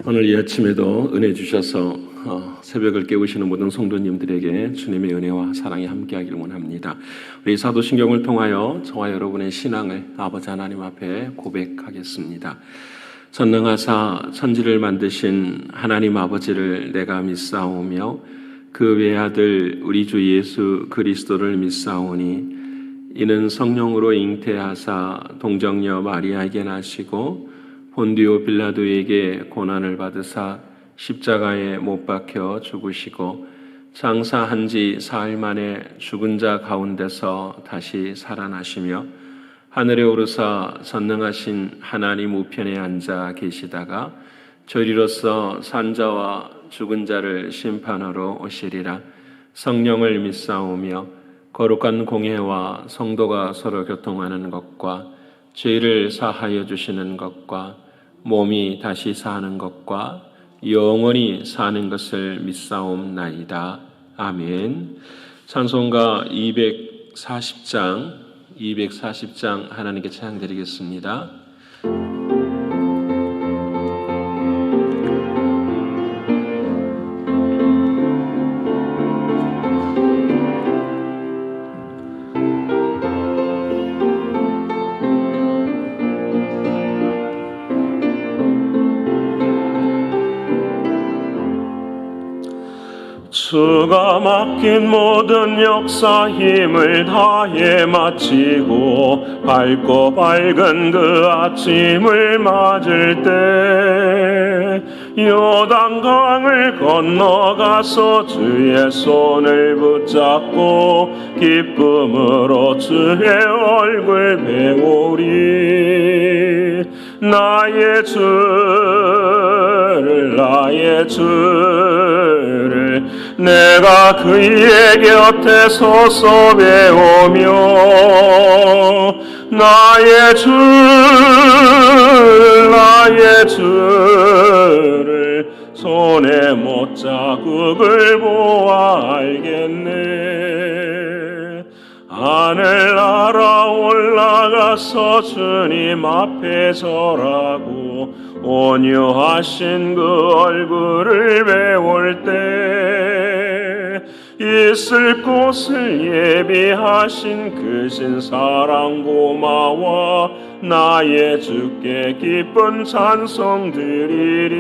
오늘 이 아침에도 은혜 주셔서 새벽을 깨우시는 모든 성도님들에게 주님의 은혜와 사랑이 함께하기를 원합니다. 우리 사도신경을 통하여 저와 여러분의 신앙을 아버지 하나님 앞에 고백하겠습니다. 전능하사 천지를 만드신 하나님 아버지를 내가 믿사오며 그 외아들 우리 주 예수 그리스도를 믿사오니 이는 성령으로 잉태하사 동정녀 마리아에게 나시고 본디오 빌라도에게 고난을 받으사 십자가에 못 박혀 죽으시고 장사한 지 사흘 만에 죽은 자 가운데서 다시 살아나시며 하늘에 오르사 전능하신 하나님 우편에 앉아 계시다가 저리로서 산자와 죽은 자를 심판하러 오시리라. 성령을 믿사오며 거룩한 공회와 성도가 서로 교통하는 것과 죄를 사하여 주시는 것과 몸이 다시 사는 것과 영원히 사는 것을 믿사옵나이다. 아멘. 찬송가 240장 하나님께 찬양드리겠습니다. 주가 맡긴 모든 역사 힘을 다해 마치고 밝고 밝은 그 아침을 맞을 때 요단강을 건너가서 주의 손을 붙잡고 기쁨으로 주의 얼굴 배우리. 나의 주를 내가 그의 곁에 서서 배우며 나의 주를 손에 못자국을 보아 알겠네. 하늘 날아 올라가서 주님 앞에 절하고 온유하신 그 얼굴을 배울 때 있을 곳을 예비하신 크신 사랑 고마워 나의 주께 기쁜 찬송 드리리.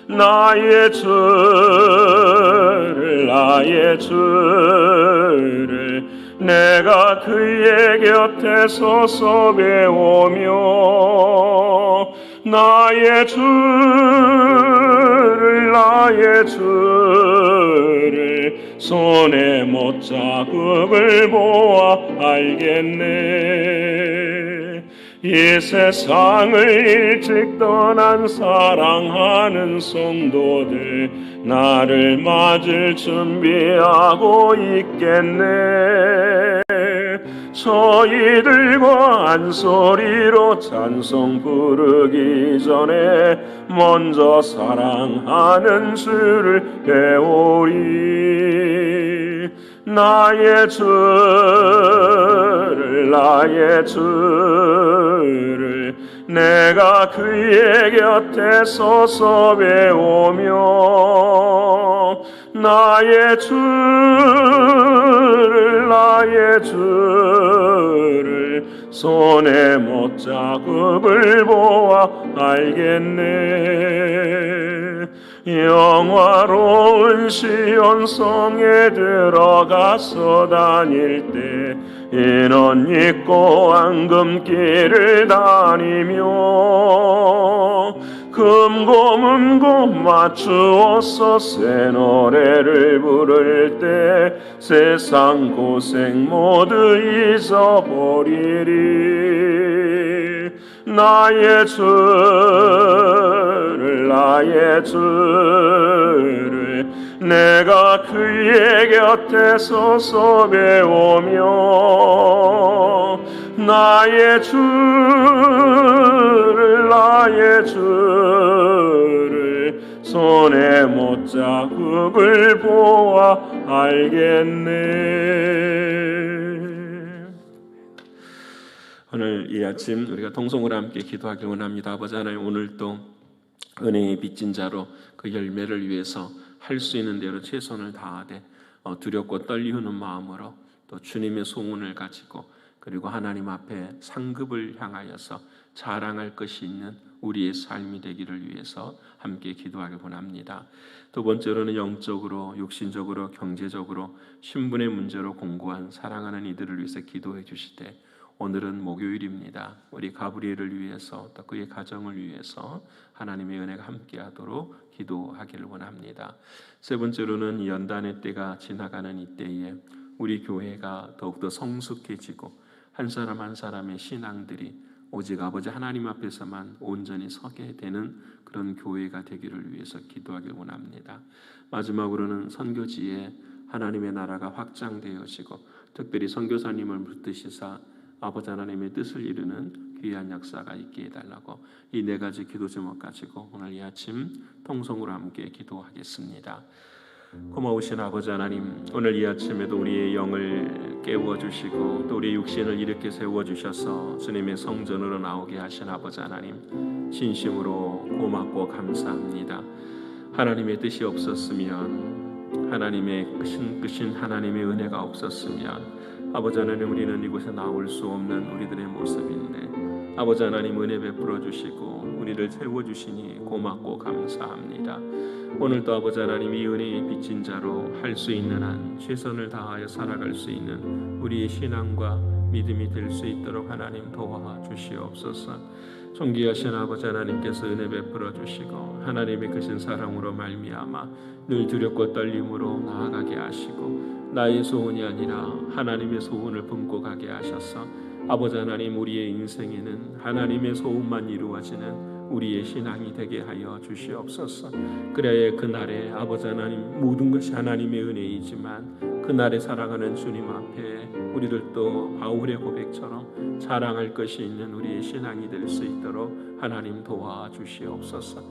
나의 주를 내가 그의 곁에 서서 배우며 나의 주를 손에 못자국을 보아 알겠네. 이 세상을 일찍 떠난 사랑하는 성도들 나를 맞을 준비하고 있겠네. 저희들과 한 소리로 찬송 부르기 전에 먼저 사랑하는 주를 배우리. 나의 주를 내가 그의 곁에 서서 배우며 나의 주를 손에 못자국을 보아 알겠네. 영화로운 시온성에 들어가서 다닐 때 인원 있고 앙금길을 다니며 금고문고 맞추어서 새 노래를 부를 때 세상 고생 모두 잊어버리리. 나의 주를 내가 그의 곁에 서서 배우며 나의 주를 손에 못자국을 보아 알겠네. 오늘 이 아침 우리가 통성으로 함께 기도하길 원합니다. 아버지 하나님, 오늘도 은혜의 빚진 자로 그 열매를 위해서 할 수 있는 대로 최선을 다하되 두렵고 떨리는 마음으로 또 주님의 소원을 가지고 그리고 하나님 앞에 상급을 향하여서 자랑할 것이 있는 우리의 삶이 되기를 위해서 함께 기도하길 원합니다. 두 번째로는 영적으로, 육신적으로, 경제적으로 신분의 문제로 공고한 사랑하는 이들을 위해서 기도해 주시되 오늘은 목요일입니다. 우리 가브리엘을 위해서 또 그의 가정을 위해서 하나님의 은혜가 함께하도록 기도하기를 원합니다. 세 번째로는 연단의 때가 지나가는 이때에 우리 교회가 더욱더 성숙해지고 한 사람 한 사람의 신앙들이 오직 아버지 하나님 앞에서만 온전히 서게 되는 그런 교회가 되기를 위해서 기도하길 원합니다. 마지막으로는 선교지에 하나님의 나라가 확장되어지고 특별히 선교사님을 붙드시사 아버지 하나님의 뜻을 이루는 귀한 역사가 있게 해달라고 이 네 가지 기도 제목 가지고 오늘 이 아침 통성으로 함께 기도하겠습니다. 고마우신 아버지 하나님, 오늘 이 아침에도 우리의 영을 깨워주시고 또 우리의 육신을 이렇게 세워주셔서 주님의 성전으로 나오게 하신 아버지 하나님, 진심으로 고맙고 감사합니다. 하나님의 뜻이 없었으면, 하나님의 크신 하나님의 은혜가 없었으면 아버지 하나님, 우리는 이곳에 나올 수 없는 우리들의 모습인데 아버지 하나님 은혜 베풀어 주시고 우리를 세워주시니 고맙고 감사합니다. 오늘도 아버지 하나님 이 은혜의 빚진 자로 할 수 있는 한 최선을 다하여 살아갈 수 있는 우리의 신앙과 믿음이 될 수 있도록 하나님 도와주시옵소서. 존귀하신 아버지 하나님께서 은혜 베풀어 주시고 하나님의 크신 사랑으로 말미암아 늘 두렵고 떨림으로 나아가게 하시고 나의 소원이 아니라 하나님의 소원을 품고 가게 하셔서 아버지 하나님 우리의 인생에는 하나님의 소원만 이루어지는 우리의 신앙이 되게 하여 주시옵소서. 그래야 그날에 아버지 하나님 모든 것이 하나님의 은혜이지만 그날에 사랑하는 주님 앞에 우리를 또 바울의 고백처럼 자랑할 것이 있는 우리의 신앙이 될 수 있도록 하나님 도와주시옵소서.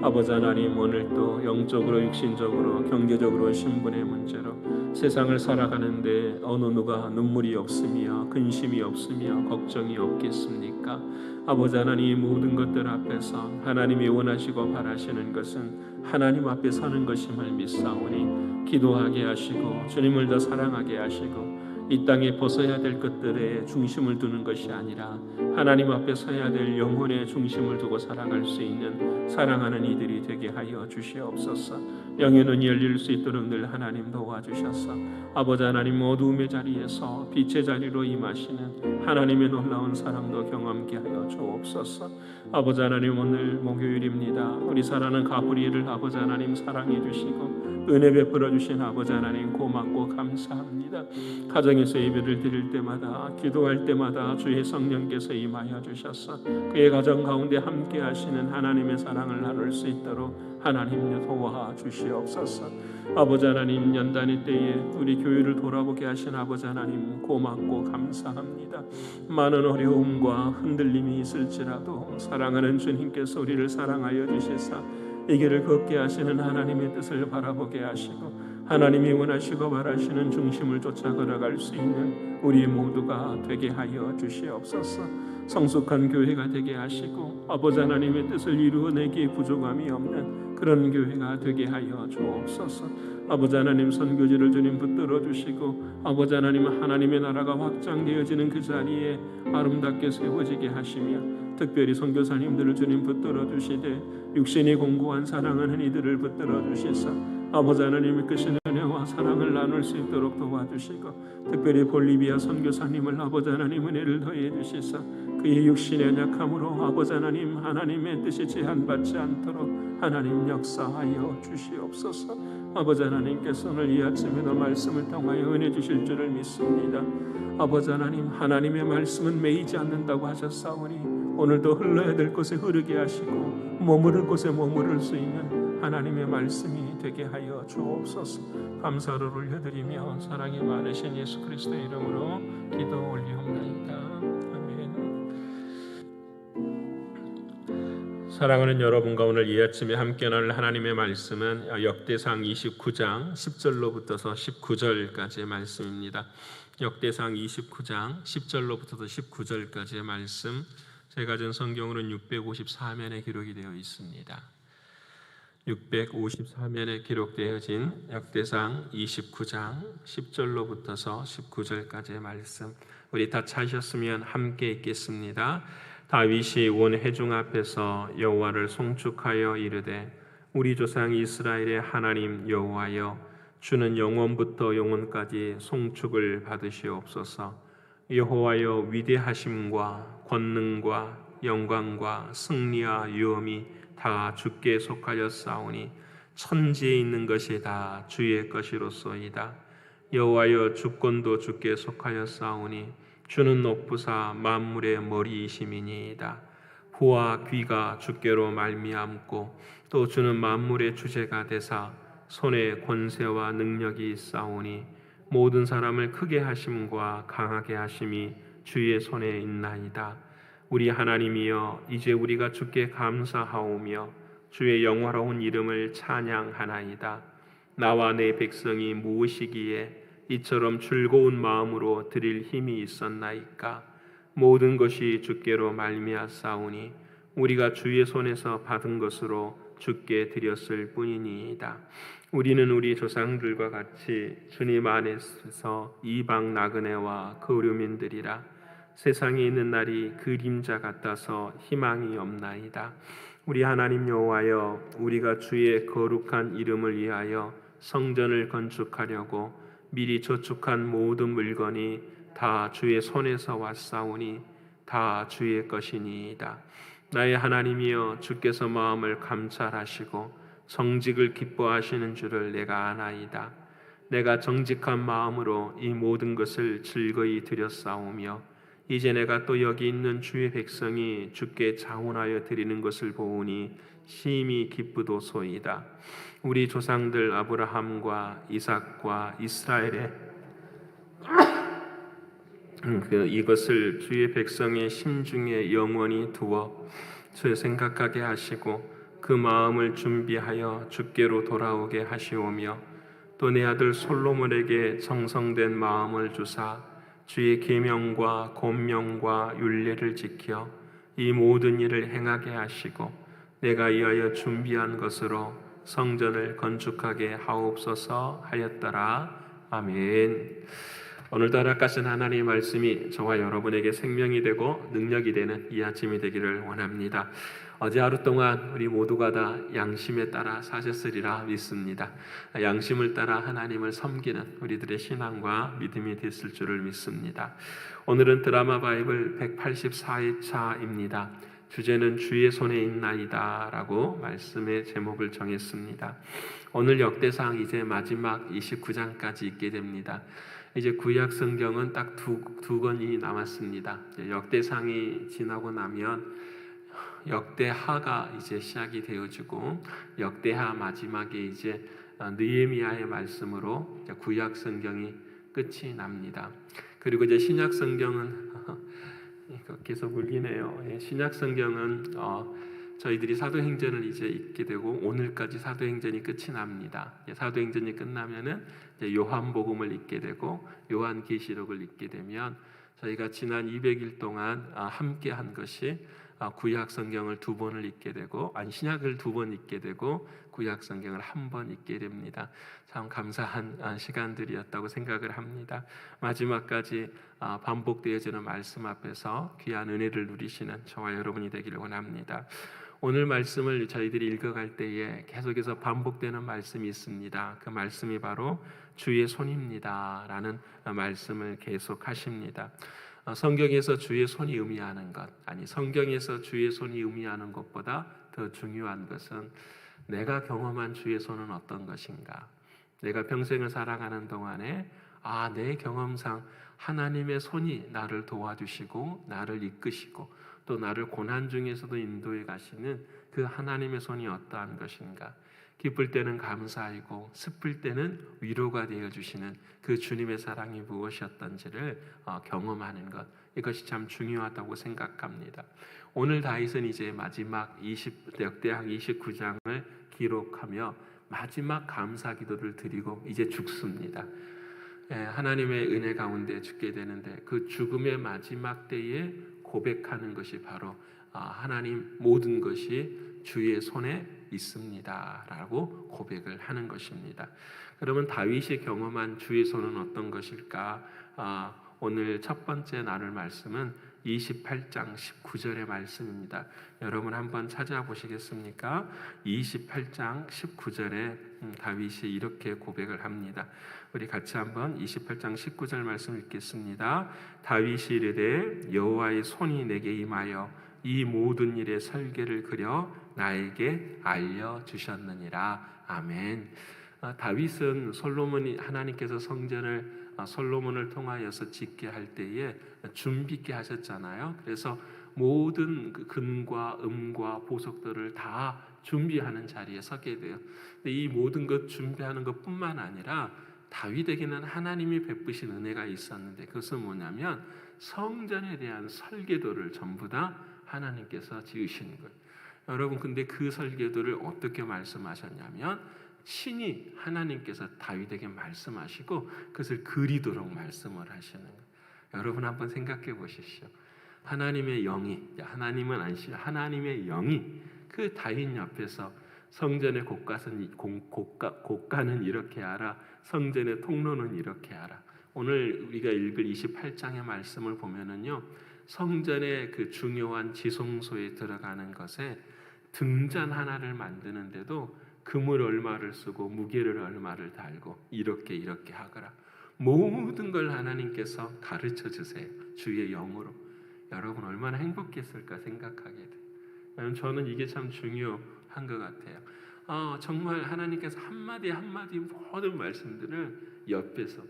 아버지 하나님 오늘도 영적으로 육신적으로 경제적으로 신분의 문제로 세상을 살아가는데 어느 누가 눈물이 없으며 근심이 없으며 걱정이 없겠습니까? 아버지 하나님 모든 것들 앞에서 하나님이 원하시고 바라시는 것은 하나님 앞에 서는 것임을 믿사오니 기도하게 하시고 주님을 더 사랑하게 하시고 이 땅에 벗어야 될 것들에 중심을 두는 것이 아니라 하나님 앞에 서야 될 영혼의 중심을 두고 살아갈 수 있는 사랑하는 이들이 되게 하여 주시옵소서. 영의 눈이 열릴 수 있도록 늘 하나님 도와주셔서 아버지 하나님 어두움의 자리에서 빛의 자리로 임하시는 하나님의 놀라운 사랑도 경험케 하여 주옵소서. 아버지 하나님 오늘 목요일입니다. 우리 사랑하는 가브리엘을 아버지 하나님 사랑해 주시고 은혜 베풀어 주신 아버지 하나님 고맙고 감사합니다. 가정에서 예배를 드릴 때마다 기도할 때마다 주의 성령께서 임하여 주셔서 그의 가정 가운데 함께 하시는 하나님의 사랑을 나눌 수 있도록 하나님 도와주시옵소서. 아버지 하나님 연단의 때에 우리 교회를 돌아보게 하신 아버지 하나님 고맙고 감사합니다. 많은 어려움과 흔들림이 있을지라도 사랑하는 주님께서 우리를 사랑하여 주시사 이 길을 걷게 하시는 하나님의 뜻을 바라보게 하시고 하나님이 원하시고 바라시는 중심을 쫓아 걸어갈 수 있는 우리 모두가 되게 하여 주시옵소서. 성숙한 교회가 되게 하시고 아버지 하나님의 뜻을 이루어내기에 부족함이 없는 그런 교회가 되게 하여 주옵소서. 아버지 하나님 선교지를 주님 붙들어 주시고 아버지 하나님 하나님의 나라가 확장되어지는 그 자리에 아름답게 세워지게 하시며 특별히 선교사님들을 주님 붙들어 주시되 육신이 공고한 사랑하는 이들을 붙들어 주시사 아버지 하나님의 크신 은혜와 사랑을 나눌 수 있도록 도와주시고 특별히 볼리비아 선교사님을 아버지 하나님 은혜를 더해 주시사 그의 육신의 약함으로 아버지 하나님 하나님의 뜻이 제한받지 않도록 하나님 역사하여 주시옵소서. 아버지 하나님께서 오늘 이 아침에도 말씀을 통하여 은혜 주실 줄을 믿습니다. 아버지 하나님 하나님의 말씀은 매이지 않는다고 하셨사오니 오늘도 흘러야 될 곳에 흐르게 하시고 머무를 곳에 머무를 수 있는 하나님의 말씀이 되게 하여 주옵소서. 감사를 올려드리며 사랑이 많으신 예수 그리스도의 이름으로 기도 올리옵나이다. 아멘. 사랑하는 여러분과 오늘 이 아침에 함께 나눌 하나님의 말씀은 역대상 29장 10절로부터서 19절까지의 말씀입니다. 역대상 29장 10절로부터서 19절까지의 말씀 제가 준 성경으로는 654면에 기록이 되어 있습니다. 654면에 기록되어진 역대상 29장 10절로부터서 19절까지의 말씀, 우리 다 찾으셨으면 함께 읽겠습니다. 다윗이 온 회중 앞에서 여호와를 송축하여 이르되, 우리 조상 이스라엘의 하나님 여호와여, 주는 영원부터 영원까지 송축을 받으시옵소서. 여호와여, 위대하심과 권능과 영광과 승리와 유엄이 다 주께 속하였사오니 천지에 있는 것이 다 주의 것이로소이다. 여호와여, 주권도 주께 속하였사오니 주는 높으사 만물의 머리이심이니이다. 후와 귀가 주께로 말미암고 또 주는 만물의 주제가 되사 손에 권세와 능력이 있사오니 모든 사람을 크게 하심과 강하게 하심이 주의 손에 있나이다. 우리 하나님이여, 이제 우리가 주께 감사하오며 주의 영화로운 이름을 찬양하나이다. 나와 내 백성이 무엇이기에 이처럼 즐거운 마음으로 드릴 힘이 있었나이까? 모든 것이 주께로 말미암사오니 우리가 주의 손에서 받은 것으로 주께 드렸을 뿐이니이다. 우리는 우리 조상들과 같이 주님 안에서 이방 나그네와 거류민들이라. 세상에 있는 날이 그림자 같아서 희망이 없나이다. 우리 하나님 여호와여, 우리가 주의 거룩한 이름을 위하여 성전을 건축하려고 미리 저축한 모든 물건이 다 주의 손에서 왔사오니 다 주의 것이니이다. 나의 하나님이여, 주께서 마음을 감찰하시고 정직을 기뻐하시는 줄을 내가 아나이다. 내가 정직한 마음으로 이 모든 것을 즐거이 드렸사오며 이제 내가 또 여기 있는 주의 백성이 주께 자원하여 드리는 것을 보오니 심히 기쁘도소이다. 우리 조상들 아브라함과 이삭과 이스라엘의 이것을 주의 백성의 심중에 영원히 두어 주 생각하게 하시고 그 마음을 준비하여 주께로 돌아오게 하시오며 또 내 아들 솔로몬에게 정성된 마음을 주사 주의 계명과 권명과 율례를 지켜 이 모든 일을 행하게 하시고 내가 이하여 준비한 것으로 성전을 건축하게 하옵소서 하였더라. 아멘. 오늘따라 까신 하나님의 말씀이 저와 여러분에게 생명이 되고 능력이 되는 이 아침이 되기를 원합니다. 어제 하루 동안 우리 모두가 다 양심에 따라 사셨으리라 믿습니다. 양심을 따라 하나님을 섬기는 우리들의 신앙과 믿음이 됐을 줄을 믿습니다. 오늘은 드라마 바이블 184회차입니다. 주제는 주의 손에 있나이다 라고 말씀의 제목을 정했습니다. 오늘 역대상 이제 마지막 29장까지 있게 됩니다. 이제 구약 성경은 딱 두 권이 남았습니다. 역대상이 지나고 나면 역대하가 이제 시작이 되어지고 역대하 마지막에 이제 느헤미야의 말씀으로 구약 성경이 끝이 납니다. 그리고 이제 신약 성경은 계속 울리네요. 신약 성경은 저희들이 사도행전을 이제 읽게 되고 오늘까지 사도행전이 끝이 납니다. 사도행전이 끝나면은 이제 요한복음을 읽게 되고 요한계시록을 읽게 되면 저희가 지난 200일 동안 함께 한 것이 구약 성경을 두 번을 읽게 되고 신약을 두 번 읽게 되고 구약 성경을 한 번 읽게 됩니다. 참 감사한 시간들이었다고 생각을 합니다. 마지막까지 반복되어지는 말씀 앞에서 귀한 은혜를 누리시는 저와 여러분이 되기를 원합니다. 오늘 말씀을 저희들이 읽어갈 때에 계속해서 반복되는 말씀이 있습니다. 그 말씀이 바로 주의 손입니다 라는 말씀을 계속 하십니다. 성경에서 주의 손이 의미하는 것, 성경에서 주의 손이 의미하는 것보다 더 중요한 것은 내가 경험한 주의 손은 어떤 것인가. 내가 평생을 살아가는 동안에 내 경험상 하나님의 손이 나를 도와주시고 나를 이끄시고 또 나를 고난 중에서도 인도해 가시는 그 하나님의 손이 어떠한 것인가. 기쁠 때는 감사이고 슬플 때는 위로가 되어주시는 그 주님의 사랑이 무엇이었던지를 경험하는 것, 이것이 참 중요하다고 생각합니다. 오늘 다윗은 이제 마지막 역대하 29장을 기록하며 마지막 감사 기도를 드리고 이제 죽습니다. 하나님의 은혜 가운데 죽게 되는데 그 죽음의 마지막 때에 고백하는 것이 바로 하나님 모든 것이 주의 손에 있습니다라고 고백을 하는 것입니다. 그러면 다윗이 경험한 주의 손은 어떤 것일까? 오늘 첫 번째 나눌 말씀은 28장 19절의 말씀입니다. 여러분 한번 찾아보시겠습니까? 28장 19절에 다윗이 이렇게 고백을 합니다. 우리 같이 한번 28장 19절 말씀 읽겠습니다. 다윗이 이르되 여호와의 손이 내게 임하여 이 모든 일의 설계를 그려 나에게 알려주셨느니라. 아멘. 다윗은 솔로몬이 하나님께서 성전을 솔로몬을 통하여서 짓게 할 때에 준비 있게 하셨잖아요. 그래서 모든 그 금과 음과 보석들을 다 준비하는 자리에 서게 돼요. 근데 이 모든 것 준비하는 것뿐만 아니라 다윗에게는 하나님이 베푸신 은혜가 있었는데 그것은 뭐냐면 성전에 대한 설계도를 전부 다 하나님께서 지으시는 거예요. 여러분 근데 그 설계도를 어떻게 말씀하셨냐면 친히 하나님께서 다윗에게 말씀하시고 그것을 그리도록 말씀을 하시는 거예요. 여러분 한번 생각해 보십시오. 하나님의 영이, 하나님은 아니시죠. 하나님의 영이 그 다윗 옆에서 성전의 곡간은 이렇게 하라, 성전의 통로는 이렇게 하라. 오늘 우리가 읽을 28장의 말씀을 보면은요, 성전의 그 중요한 지성소에 들어가는 것에 등잔 하나를 만드는데도 금을 얼마를 쓰고 무게를 얼마를 달고 이렇게 하거라. 모든 걸 하나님께서 가르쳐 주세요. 주의 영으로. 여러분 얼마나 행복했을까 생각하게 돼요. 저는 이게 참 중요한 것 같아요. 정말 하나님께서 한마디 한마디 모든 말씀들을 옆에서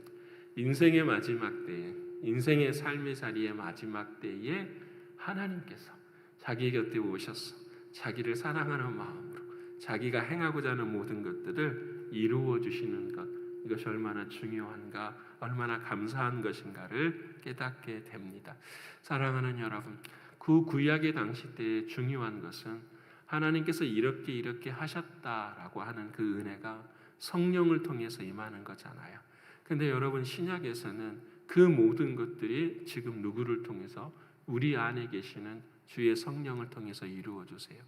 인생의 마지막 때에, 인생의 삶의 자리의 마지막 때에 하나님께서 자기 곁에 오셔서 자기를 사랑하는 마음으로 자기가 행하고자 하는 모든 것들을 이루어 주시는 것, 이것이 얼마나 중요한가, 얼마나 감사한 것인가를 깨닫게 됩니다. 사랑하는 여러분, 그 구약의 당시 때의 중요한 것은 하나님께서 이렇게 하셨다라고 하는 그 은혜가 성령을 통해서 임하는 거잖아요. 근데 여러분 신약에서는 그 모든 것들이 지금 누구를 통해서? 우리 안에 계시는 주의 성령을 통해서 이루어 주세요.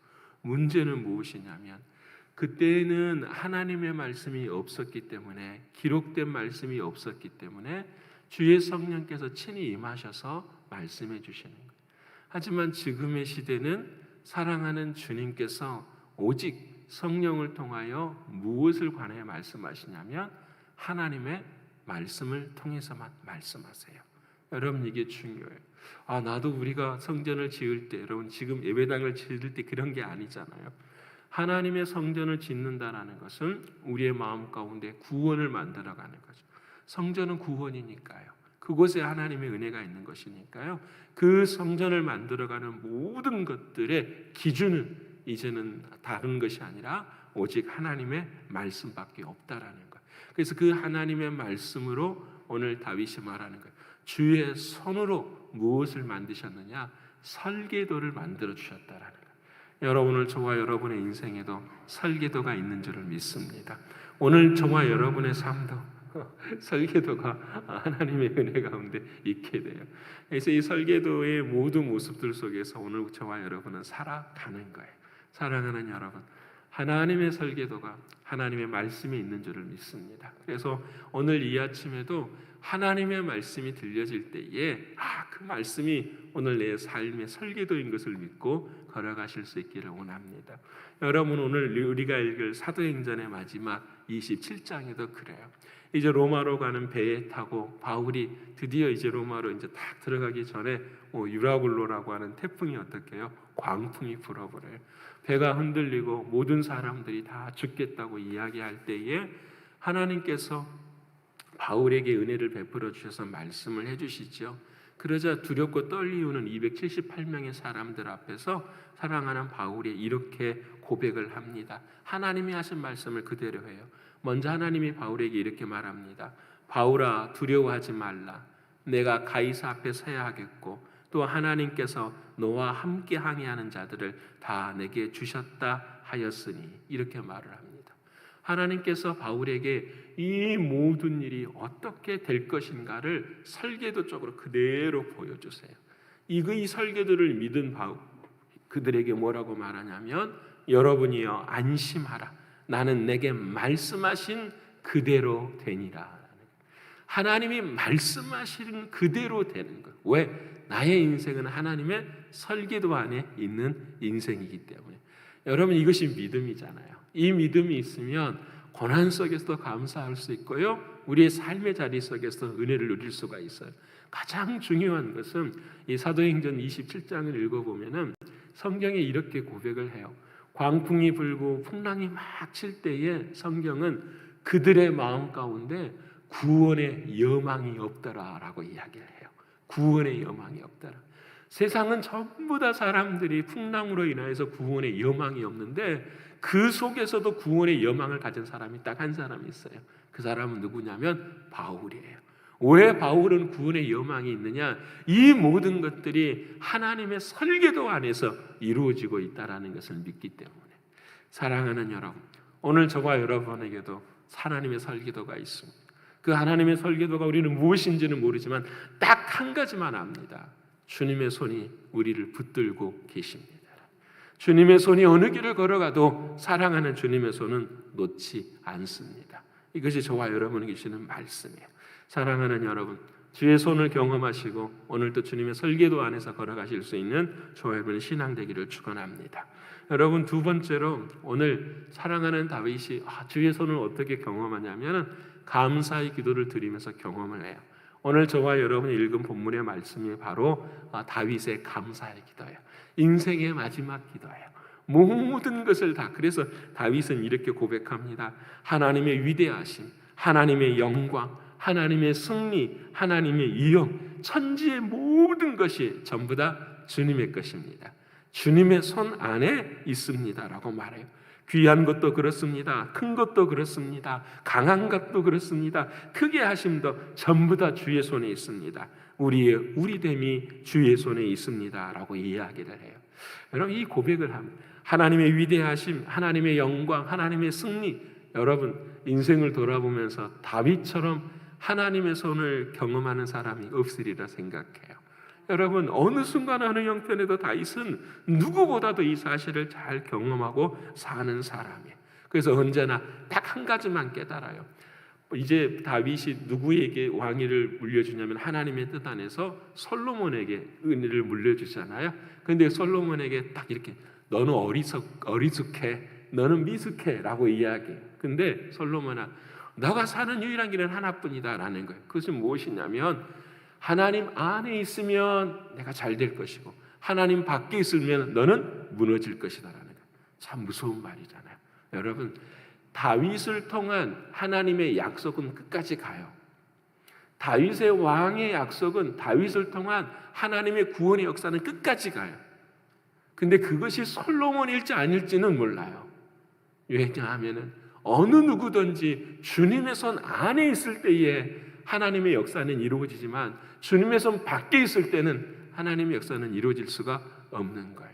문제는 무엇이냐면 그때는 하나님의 말씀이 없었기 때문에, 기록된 말씀이 없었기 때문에 주의 성령께서 친히 임하셔서 말씀해 주시는 거예요. 하지만 지금의 시대는 사랑하는 주님께서 오직 성령을 통하여 무엇을 관하여 말씀하시냐면 하나님의 말씀을 통해서만 말씀하세요. 여러분 이게 중요해요. 나도 우리가 성전을 지을 때, 여러분 지금 예배당을 지을 때 그런 게 아니잖아요. 하나님의 성전을 짓는다라는 것은 우리의 마음 가운데 구원을 만들어가는 거죠. 성전은 구원이니까요. 그곳에 하나님의 은혜가 있는 것이니까요. 그 성전을 만들어가는 모든 것들의 기준은 이제는 다른 것이 아니라 오직 하나님의 말씀밖에 없다라는 거예요. 그래서 그 하나님의 말씀으로 오늘 다윗이 말하는 거예요. 주의 손으로 무엇을 만드셨느냐? 설계도를 만들어 주셨다라는 거예요. 여러분을 저와 여러분의 인생에도 설계도가 있는 줄을 믿습니다. 오늘 저와 여러분의 삶도 설계도가 하나님의 은혜 가운데 있게 돼요. 그래서 이 설계도의 모든 모습들 속에서 오늘 저와 여러분은 살아가는 거예요. 사랑하는 여러분, 하나님의 설계도가 하나님의 말씀이 있는 줄을 믿습니다. 그래서 오늘 이 아침에도 하나님의 말씀이 들려질 때에 그 말씀이 오늘 내 삶의 설계도인 것을 믿고 걸어가실 수 있기를 원합니다. 여러분 오늘 우리가 읽을 사도행전의 마지막 27장에도 그래요. 이제 로마로 가는 배에 타고 바울이 드디어 이제 로마로 이제 딱 들어가기 전에 유라굴로라고 하는 태풍이 어떻게 해요? 광풍이 불어버려요. 배가 흔들리고 모든 사람들이 다 죽겠다고 이야기할 때에 하나님께서 바울에게 은혜를 베풀어 주셔서 말씀을 해주시죠. 그러자 두렵고 떨리우는 278명의 사람들 앞에서 사랑하는 바울이 이렇게 고백을 합니다. 하나님이 하신 말씀을 그대로 해요. 먼저 하나님이 바울에게 이렇게 말합니다. 바울아, 두려워하지 말라. 내가 가이사 앞에 서야 하겠고 또 하나님께서 너와 함께 항해하는 자들을 다 내게 주셨다 하였으니, 이렇게 말을 합니다. 하나님께서 바울에게 이 모든 일이 어떻게 될 것인가를 설계도 쪽으로 그대로 보여주세요. 이 설계도를 믿은 바울, 그들에게 뭐라고 말하냐면 여러분이여 안심하라. 나는 내게 말씀하신 그대로 되니라. 하나님이 말씀하시는 그대로 되는 것. 왜? 나의 인생은 하나님의 설계도 안에 있는 인생이기 때문에. 여러분, 이것이 믿음이잖아요. 이 믿음이 있으면 고난 속에서도 감사할 수 있고요, 우리의 삶의 자리 속에서 은혜를 누릴 수가 있어요. 가장 중요한 것은 이 사도행전 27장을 읽어보면은 성경에 이렇게 고백을 해요. 광풍이 불고 풍랑이 막 칠 때에 성경은 그들의 마음 가운데 구원의 여망이 없더라라고 이야기를 해요. 구원의 여망이 없더라. 세상은 전부 다 사람들이 풍랑으로 인하여서 구원의 여망이 없는데 그 속에서도 구원의 여망을 가진 사람이 딱 한 사람이 있어요. 그 사람은 누구냐면 바울이에요. 왜 바울은 구원의 여망이 있느냐? 이 모든 것들이 하나님의 설계도 안에서 이루어지고 있다는 것을 믿기 때문에. 사랑하는 여러분, 오늘 저와 여러분에게도 하나님의 설계도가 있습니다. 그 하나님의 설계도가 우리는 무엇인지는 모르지만 딱 한 가지만 압니다. 주님의 손이 우리를 붙들고 계십니다. 주님의 손이 어느 길을 걸어가도 사랑하는 주님의 손은 놓지 않습니다. 이것이 저와 여러분에게 주시는 말씀이에요. 사랑하는 여러분, 주의 손을 경험하시고 오늘도 주님의 설계도 안에서 걸어가실 수 있는 저와 여러분의 신앙 되기를 축원합니다. 여러분, 두 번째로 오늘 사랑하는 다윗이 주의 손을 어떻게 경험하냐면 감사의 기도를 드리면서 경험을 해요. 오늘 저와 여러분이 읽은 본문의 말씀이 바로 다윗의 감사의 기도예요. 인생의 마지막 기도예요. 모든 것을 다. 그래서 다윗은 이렇게 고백합니다. 하나님의 위대하심, 하나님의 영광, 하나님의 승리, 하나님의 이용, 천지의 모든 것이 전부 다 주님의 것입니다. 주님의 손 안에 있습니다라고 말해요. 귀한 것도 그렇습니다. 큰 것도 그렇습니다. 강한 것도 그렇습니다. 크게 하심도 전부 다 주의 손에 있습니다. 우리의 우리됨이 주의 손에 있습니다라고 이야기를 해요. 여러분, 이 고백을 하면 하나님의 위대하심, 하나님의 영광, 하나님의 승리, 여러분 인생을 돌아보면서 다윗처럼 하나님의 손을 경험하는 사람이 없으리라 생각해요. 여러분, 어느 순간 어느 형편에도 다윗은 누구보다도 이 사실을 잘 경험하고 사는 사람이에요. 그래서 언제나 딱 한 가지만 깨달아요. 이제 다윗이 누구에게 왕위를 물려주냐면 하나님의 뜻 안에서 솔로몬에게 은혜를 물려주잖아요. 그런데 솔로몬에게 딱 이렇게 너는 어리숙해, 너는 미숙해라고 이야기해요. 근데 솔로몬아, 너가 사는 유일한 길은 하나뿐이다라는 거예요. 그것은 무엇이냐면 하나님 안에 있으면 내가 잘 될 것이고 하나님 밖에 있으면 너는 무너질 것이다라는 거예요. 참 무서운 말이잖아요. 여러분, 다윗을 통한 하나님의 약속은 끝까지 가요. 다윗의 왕의 약속은 다윗을 통한 하나님의 구원의 역사는 끝까지 가요. 근데 그것이 솔로몬일지 아닐지는 몰라요. 왜냐하면 어느 누구든지 주님의 손 안에 있을 때에 하나님의 역사는 이루어지지만 주님의 손 밖에 있을 때는 하나님의 역사는 이루어질 수가 없는 거예요.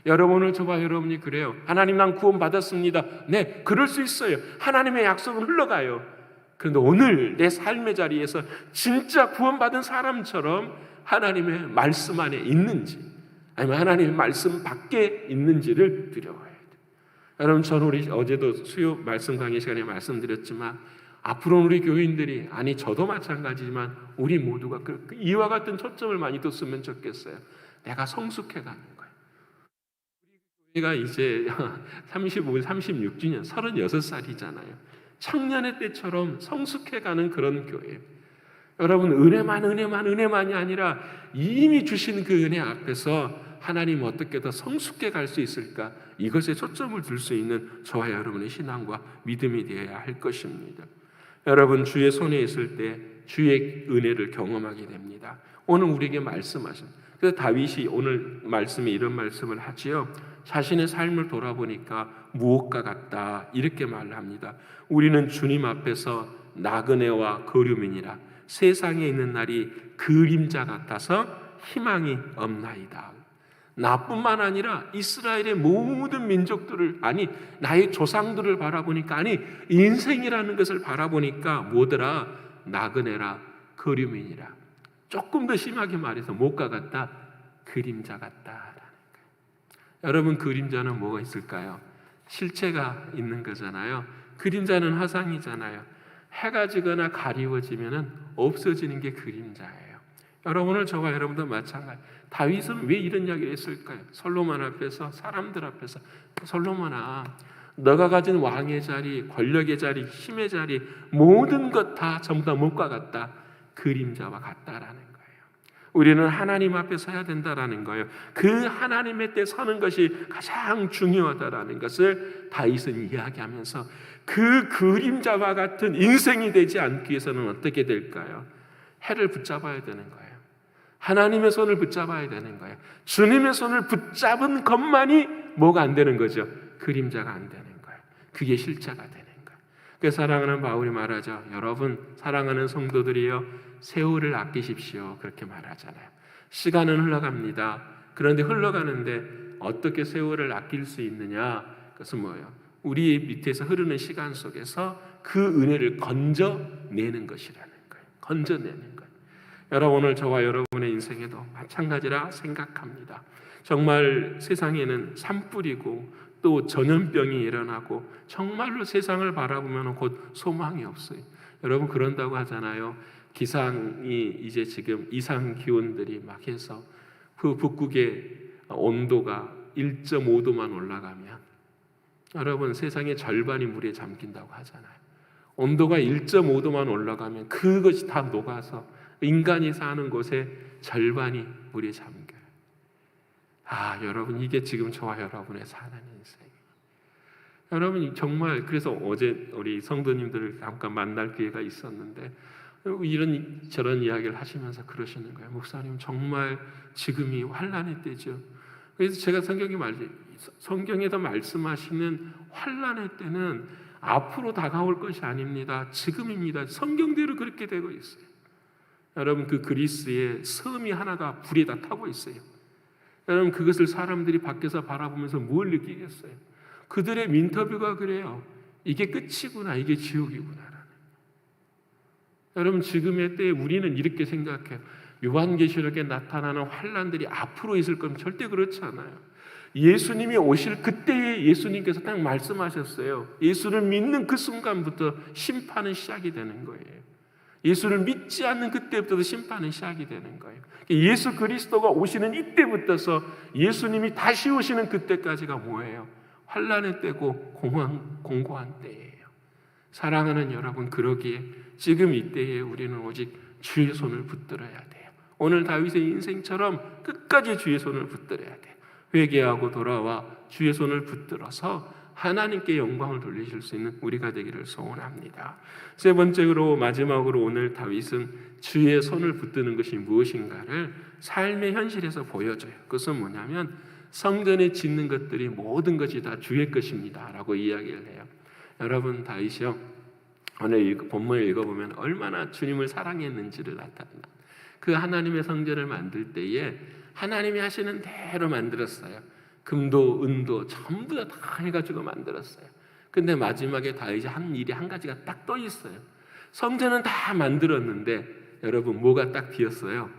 여러분, 오늘 저와 여러분이 그래요. 하나님, 난 구원 받았습니다. 네, 그럴 수 있어요. 하나님의 약속은 흘러가요. 그런데 오늘 내 삶의 자리에서 진짜 구원받은 사람처럼 하나님의 말씀 안에 있는지 아니면 하나님의 말씀 밖에 있는지를 두려워해야 돼요. 여러분, 저는 우리 어제도 수요 말씀 강의 시간에 말씀드렸지만 앞으로 우리 교인들이, 아니 저도 마찬가지지만 우리 모두가 이와 같은 초점을 많이 뒀으면 좋겠어요. 내가 성숙해가는 거예요. 우리가 이제 36주년 36살이잖아요. 청년의 때처럼 성숙해가는 그런 교회예요. 여러분, 은혜만이 아니라 이미 주신 그 은혜 앞에서 하나님 어떻게 더 성숙해 갈 수 있을까? 이것에 초점을 둘 수 있는 저와 여러분의 신앙과 믿음이 되어야 할 것입니다. 여러분, 주의 손에 있을 때 주의 은혜를 경험하게 됩니다. 오늘 우리에게 말씀하신, 그래서 다윗이 오늘 말씀에 이런 말씀을 하지요. 자신의 삶을 돌아보니까 무엇과 같다 이렇게 말합니다. 우리는 주님 앞에서 나그네와 거류민이라 세상에 있는 날이 그림자 같아서 희망이 없나이다. 나뿐만 아니라 이스라엘의 모든 민족들을, 아니 나의 조상들을 바라보니까, 아니 인생이라는 것을 바라보니까 뭐더라? 나그네라 거류민이라. 조금 더 심하게 말해서 무엇과 같다? 그림자 같다라는 거예요. 여러분, 그림자는 뭐가 있을까요? 실체가 있는 거잖아요. 그림자는 화상이잖아요. 해가 지거나 가리워지면 없어지는 게 그림자예요. 여러분, 저와 여러분도 마찬가지. 다윗은 왜 이런 이야기를 했을까요? 솔로몬 앞에서, 사람들 앞에서, 솔로몬아, 너가 가진 왕의 자리, 권력의 자리, 힘의 자리, 모든 것 다 전부 다 못과 같다. 그림자와 같다라는 거예요. 우리는 하나님 앞에 서야 된다라는 거예요. 그 하나님의 때 서는 것이 가장 중요하다라는 것을 다윗은 이야기하면서, 그 그림자와 같은 인생이 되지 않기 위해서는 어떻게 될까요? 해를 붙잡아야 되는 거예요. 하나님의 손을 붙잡아야 되는 거예요. 주님의 손을 붙잡은 것만이 뭐가 안 되는 거죠? 그림자가 안 되는 거예요. 그게 실체가 되는 거예요. 그래서 사랑하는 바울이 말하죠. 여러분, 사랑하는 성도들이여, 세월을 아끼십시오. 그렇게 말하잖아요. 시간은 흘러갑니다. 그런데 흘러가는데 어떻게 세월을 아낄 수 있느냐? 그것은 뭐예요? 우리 밑에서 흐르는 시간 속에서 그 은혜를 건져내는 것이라는 거예요. 건져내는 거예요. 여러분, 오늘 저와 여러분의 인생에도 마찬가지라 생각합니다. 정말 세상에는 산불이고 또 전염병이 일어나고 정말로 세상을 바라보면 곧 소망이 없어요. 여러분, 그런다고 하잖아요. 기상이 이제 지금 이상 기온들이 막 해서 그 북극의 온도가 1.5도만 올라가면, 여러분, 세상의 절반이 물에 잠긴다고 하잖아요. 온도가 1.5도만 올라가면 그것이 다 녹아서 인간이 사는 곳에 절반이 물에 잠겨요. 여러분, 이게 지금 저와 여러분의 사는 인생이에요. 여러분, 정말 그래서 어제 우리 성도님들을 잠깐 만날 기회가 있었는데 이런 저런 이야기를 하시면서 그러시는 거예요. 목사님, 정말 지금이 환난의 때죠. 그래서 제가 성경에서 말씀하시는 환난의 때는 앞으로 다가올 것이 아닙니다. 지금입니다. 성경대로 그렇게 되고 있어요. 여러분, 그 그리스의 섬이 하나가 불에 다 타고 있어요. 여러분, 그것을 사람들이 밖에서 바라보면서 뭘 느끼겠어요? 그들의 인터뷰가 그래요. 이게 끝이구나, 이게 지옥이구나. 여러분, 지금의 때에 우리는 이렇게 생각해요. 요한계시록에 나타나는 환난들이 앞으로 있을 거면 절대 그렇지 않아요. 예수님이 오실 그때에 예수님께서 딱 말씀하셨어요. 예수를 믿는 그 순간부터 심판은 시작이 되는 거예요. 예수를 믿지 않는 그때부터 심판은 시작이 되는 거예요. 예수 그리스도가 오시는 이때부터서 예수님이 다시 오시는 그때까지가 뭐예요? 환난의 때고 공고한 때예요. 사랑하는 여러분, 그러기에 지금 이때에 우리는 오직 주의 손을 붙들어야 돼요. 오늘 다윗의 인생처럼 끝까지 주의 손을 붙들어야 돼요. 회개하고 돌아와 주의 손을 붙들어서 하나님께 영광을 돌리실 수 있는 우리가 되기를 소원합니다. 세 번째로, 마지막으로 오늘 다윗은 주의 손을 붙드는 것이 무엇인가를 삶의 현실에서 보여줘요. 그것은 뭐냐면 성전에 짓는 것들이 모든 것이 다 주의 것입니다 라고 이야기를 해요. 여러분, 다윗이요, 오늘 본문을 읽어보면 얼마나 주님을 사랑했는지를 나타납니다. 그 하나님의 성전을 만들 때에 하나님이 하시는 대로 만들었어요. 금도 은도 전부 다 해가지고 만들었어요. 근데 마지막에 다윗이 한 일이 한 가지가 딱 떠 있어요. 성전은 다 만들었는데 여러분, 뭐가 딱 비었어요?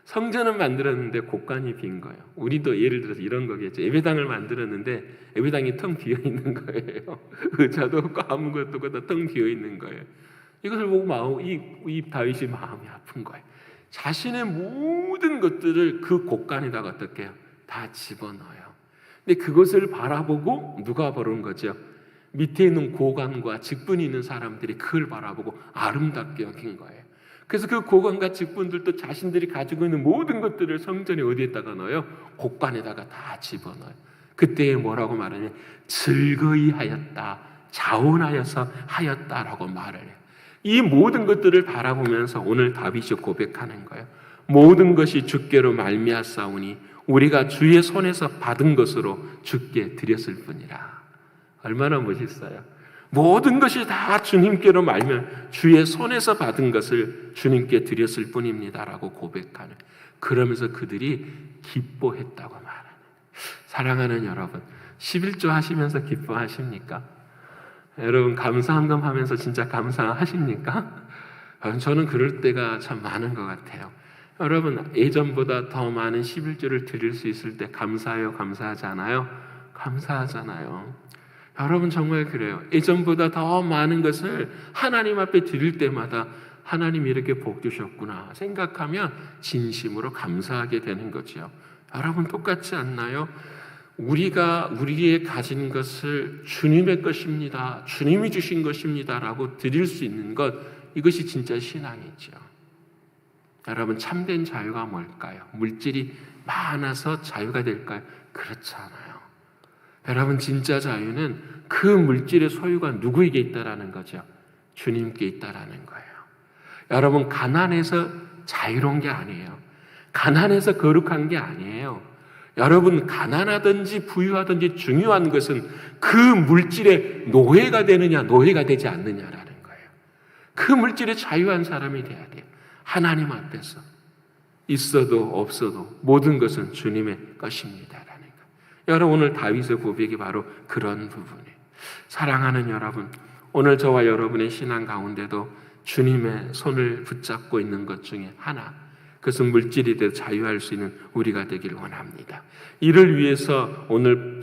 성전은 만들었는데 곳간이 빈 거예요. 우리도 예를 들어서 이런 거겠죠. 예배당을 만들었는데 예배당이 텅 비어 있는 거예요. 의자도 없고 아무것도 없고 다 텅 비어 있는 거예요. 이것을 보고 이 다윗이 마음이 아픈 거예요. 자신의 모든 것들을 그 곳간에다가 어떻게 해요? 다 집어넣어요. 근데 그것을 바라보고 누가 보는 거죠? 밑에 있는 고관과 직분이 있는 사람들이 그걸 바라보고 아름답게 여긴 거예요. 그래서 그 고관과 직분들도 자신들이 가지고 있는 모든 것들을 성전에 어디에다가 넣어요? 곳간에다가 다 집어넣어요. 그때 뭐라고 말하냐면 즐거이 하였다, 자원하여서 하였다라고 말을 해요. 이 모든 것들을 바라보면서 오늘 다윗이 고백하는 거예요. 모든 것이 주께로 말미암사오니 우리가 주의 손에서 받은 것으로 주께 드렸을 뿐이라. 얼마나 멋있어요. 모든 것이 다 주님께로 말면 주의 손에서 받은 것을 주님께 드렸을 뿐입니다라고 고백하는, 그러면서 그들이 기뻐했다고 말하는. 사랑하는 여러분, 11조 하시면서 기뻐하십니까? 여러분, 감사한금 하면서 진짜 감사하십니까? 저는 그럴 때가 참 많은 것 같아요. 여러분, 예전보다 더 많은 11조를 드릴 수 있을 때 감사해요, 감사하지 않아요? 감사하잖아요. 여러분, 정말 그래요. 예전보다 더 많은 것을 하나님 앞에 드릴 때마다 하나님이 이렇게 복 주셨구나 생각하면 진심으로 감사하게 되는 거죠. 여러분, 똑같지 않나요? 우리가 우리의 가진 것을 주님의 것입니다, 주님이 주신 것입니다 라고 드릴 수 있는 것, 이것이 진짜 신앙이죠. 여러분, 참된 자유가 뭘까요? 물질이 많아서 자유가 될까요? 그렇지 않아요. 여러분, 진짜 자유는 그 물질의 소유가 누구에게 있다라는 거죠? 주님께 있다라는 거예요. 여러분, 가난해서 자유로운 게 아니에요. 가난해서 거룩한 게 아니에요. 여러분, 가난하든지 부유하든지 중요한 것은 그 물질의 노예가 되느냐 노예가 되지 않느냐라는 거예요. 그 물질에 자유한 사람이 돼야 돼요. 하나님 앞에서 있어도 없어도 모든 것은 주님의 것입니다라는 거예요. 여러분, 오늘 다윗의 고백이 바로 그런 부분이에요. 사랑하는 여러분, 오늘 저와 여러분의 신앙 가운데도 주님의 손을 붙잡고 있는 것 중에 하나, 그것은 물질이 되어 자유할 수 있는 우리가 되길 원합니다. 이를 위해서 오늘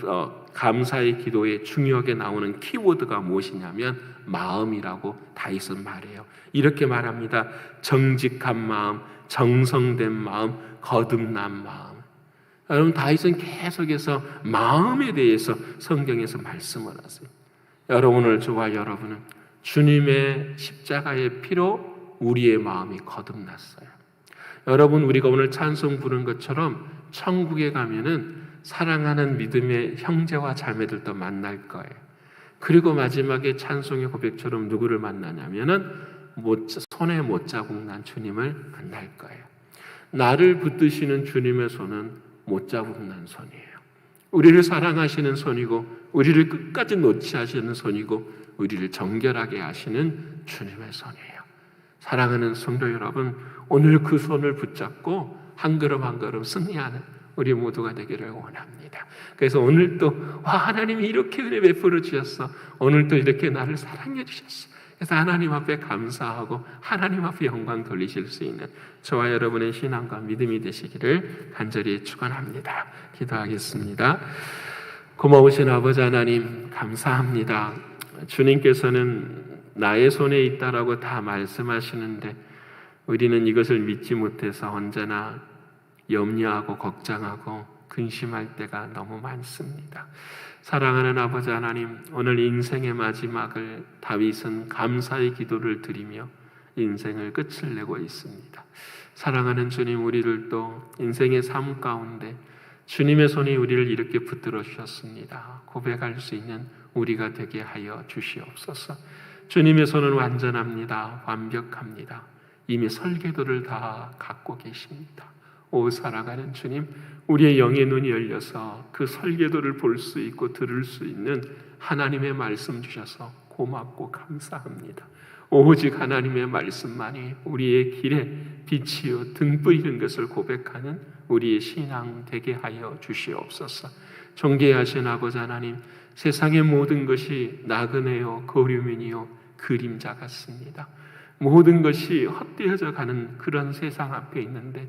감사의 기도에 중요하게 나오는 키워드가 무엇이냐면 마음이라고 다윗은 말해요. 이렇게 말합니다. 정직한 마음, 정성된 마음, 거듭난 마음. 여러분, 다윗은 계속해서 마음에 대해서 성경에서 말씀을 하세요. 여러분, 오늘 저와 여러분은 주님의 십자가의 피로 우리의 마음이 거듭났어요. 여러분, 우리가 오늘 찬송 부른 것처럼 천국에 가면은 사랑하는 믿음의 형제와 자매들도 만날 거예요. 그리고 마지막에 찬송의 고백처럼 누구를 만나냐면은 손에 못자국 난 주님을 만날 거예요. 나를 붙드시는 주님의 손은 못자국 난 손이에요. 우리를 사랑하시는 손이고, 우리를 끝까지 놓지 하시는 손이고, 우리를 정결하게 하시는 주님의 손이에요. 사랑하는 성도 여러분, 오늘 그 손을 붙잡고 한 걸음 한 걸음 승리하는 우리 모두가 되기를 원합니다. 그래서 오늘도 하나님이 이렇게 은혜 베풀어 주셨어, 오늘도 이렇게 나를 사랑해 주셨어, 그래서 하나님 앞에 감사하고 하나님 앞에 영광 돌리실 수 있는 저와 여러분의 신앙과 믿음이 되시기를 간절히 축원합니다. 기도하겠습니다. 고마우신 아버지 하나님, 감사합니다. 주님께서는 나의 손에 있다라고 다 말씀하시는데 우리는 이것을 믿지 못해서 언제나 염려하고 걱정하고 근심할 때가 너무 많습니다. 사랑하는 아버지 하나님, 오늘 인생의 마지막을 다윗은 감사의 기도를 드리며 인생을 끝을 내고 있습니다. 사랑하는 주님, 우리를 또 인생의 삶 가운데 주님의 손이 우리를 이렇게 붙들어 주셨습니다. 고백할 수 있는 우리가 되게 하여 주시옵소서. 주님의 손은 완전합니다. 완벽합니다. 이미 설계도를 다 갖고 계십니다. 오 사랑하는 주님, 우리의 영의 눈이 열려서 그 설계도를 볼 수 있고 들을 수 있는 하나님의 말씀 주셔서 고맙고 감사합니다. 오직 하나님의 말씀만이 우리의 길에 빛이요 등불이는 것을 고백하는 우리의 신앙 되게 하여 주시옵소서. 존귀하신 아버지 하나님, 세상의 모든 것이 나그네요 거류민이요 그림자 같습니다. 모든 것이 헛되어져 가는 그런 세상 앞에 있는데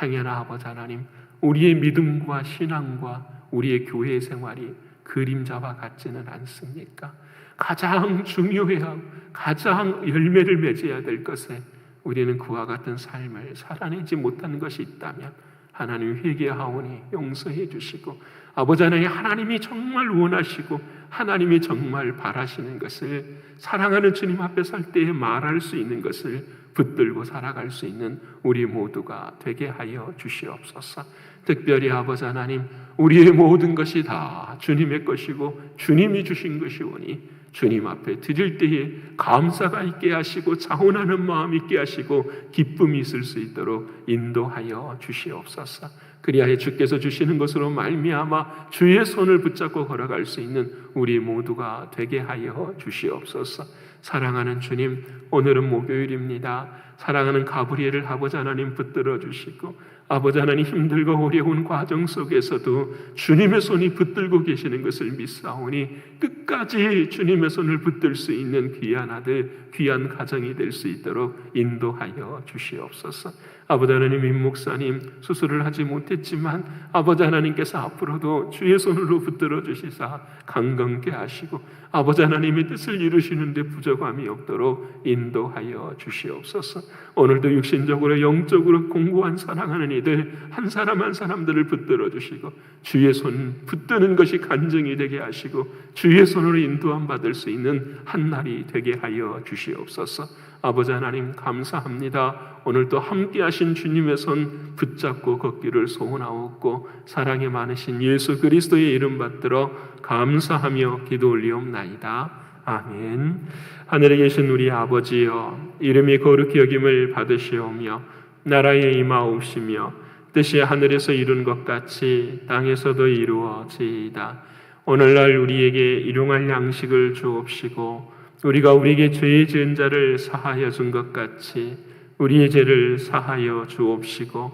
행여나 아버지 하나님, 우리의 믿음과 신앙과 우리의 교회 생활이 그림자와 같지는 않습니까? 가장 중요해야 가장 열매를 맺어야 될 것에 우리는 그와 같은 삶을 살아내지 못하는 것이 있다면 하나님 회개하오니 용서해 주시고, 아버지 하나님, 하나님이 정말 원하시고 하나님이 정말 바라시는 것을 사랑하는 주님 앞에 설 때에 말할 수 있는 것을 붙들고 살아갈 수 있는 우리 모두가 되게 하여 주시옵소서. 특별히 아버지 하나님, 우리의 모든 것이 다 주님의 것이고 주님이 주신 것이오니 주님 앞에 드릴 때에 감사가 있게 하시고 자원하는 마음 있게 하시고 기쁨이 있을 수 있도록 인도하여 주시옵소서. 그리하여 주께서 주시는 것으로 말미암아 주의 손을 붙잡고 걸어갈 수 있는 우리 모두가 되게 하여 주시옵소서. 사랑하는 주님, 오늘은 목요일입니다. 사랑하는 가브리엘을 아버지 하나님 붙들어 주시고, 아버지 하나님, 힘들고 어려운 과정 속에서도 주님의 손이 붙들고 계시는 것을 믿사오니 끝까지 주님의 손을 붙들 수 있는 귀한 아들, 귀한 가정이 될 수 있도록 인도하여 주시옵소서. 아버지 하나님, 임 목사님 수술을 하지 못했지만 아버지 하나님께서 앞으로도 주의 손으로 붙들어 주시사 강건케 하시고 아버지 하나님의 뜻을 이루시는 데 부족함이 없도록 인도하여 주시옵소서. 오늘도 육신적으로 영적으로 공고한 사랑하는 이들 한 사람 한 사람들을 붙들어 주시고 주의 손 붙드는 것이 간증이 되게 하시고 주의 손으로 인도함 받을 수 있는 한 날이 되게 하여 주시옵소서. 아버지 하나님 감사합니다. 오늘 또 함께 하신 주님의 손 붙잡고 걷기를 소원하옵고 사랑이 많으신 예수 그리스도의 이름 받들어 감사하며 기도 올리옵나이다. 아멘. 하늘에 계신 우리 아버지여, 이름이 거룩히 여김을 받으시오며 나라에 임하옵시며 뜻이 하늘에서 이룬 것 같이 땅에서도 이루어지이다. 오늘날 우리에게 일용할 양식을 주옵시고 우리가 우리에게 죄 지은 자를 사하여 준 것 같이 우리의 죄를 사하여 주옵시고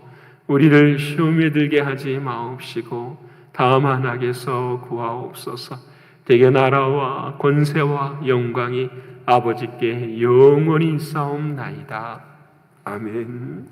우리를 시험에 들게 하지 마옵시고 다만 악에서 구하옵소서. 대개 나라와 권세와 영광이 아버지께 영원히 있사옵나이다. 아멘.